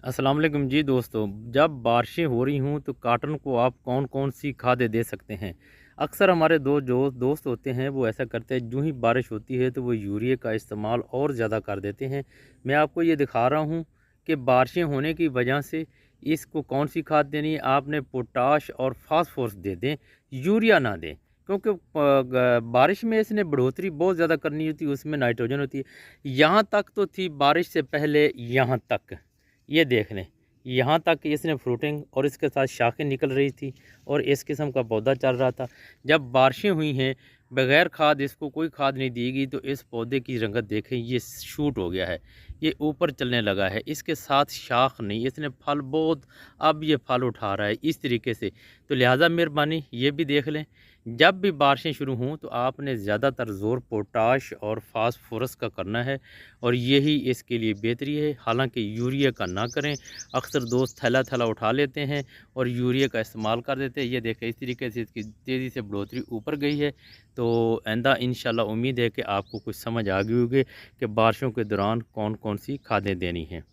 अस्सलाम वालेकुम जी दोस्तों। जब बारिशें हो रही हों तो कॉटन को आप कौन-कौन सी खादें दे सकते हैं? अक्सर हमारे दो जो दोस्त होते हैं वो ऐसा करते हैं, यूँ ही बारिश होती है तो वो यूरिया का इस्तेमाल और ज़्यादा कर देते हैं। मैं आपको ये दिखा रहा हूँ कि बारिशें होने की वजह से इसको कौन-सी खाद देनी है। आपने पोटाश और फास्फोरस दे दें, यूरिया ना दें, क्योंकि बारिश में इसने बढ़ोतरी बहुत ज़्यादा करनी होती है, उसमें नाइट्रोजन होती है। यहाँ तक तो थी बारिश से पहले, यहाँ तक ये देख लें, यहाँ तक इसने फ्रूटिंग और इसके साथ शाखें निकल रही थी और इस किस्म का पौधा चल रहा था। जब बारिशें हुई हैं, बगैर खाद इसको कोई खाद नहीं दी गई, तो इस पौधे की रंगत देखें, ये शूट हो गया है, ये ऊपर चलने लगा है, इसके साथ शाख नहीं, इसने फल बहुत, अब ये फल उठा रहा है इस तरीके से। तो लिहाजा मेहरबानी ये भी देख लें, जब भी बारिशें शुरू हों तो आपने ज़्यादातर ज़ोर पोटाश और फास्फोरस का करना है और यही इसके लिए बेहतरी है। हालांकि यूरिया का ना करें। अक्सर दोस्त थैला-थैला उठा लेते हैं और यूरिया का इस्तेमाल कर देते हैं। ये देखें, इस तरीके से इसकी तेज़ी से बढ़ोतरी ऊपर गई है। तो आइंदा इंशाल्लाह उम्मीद है कि आपको कुछ समझ आ गई होगी कि बारिशों के दौरान कौन-कौन सी खादें देनी हैं।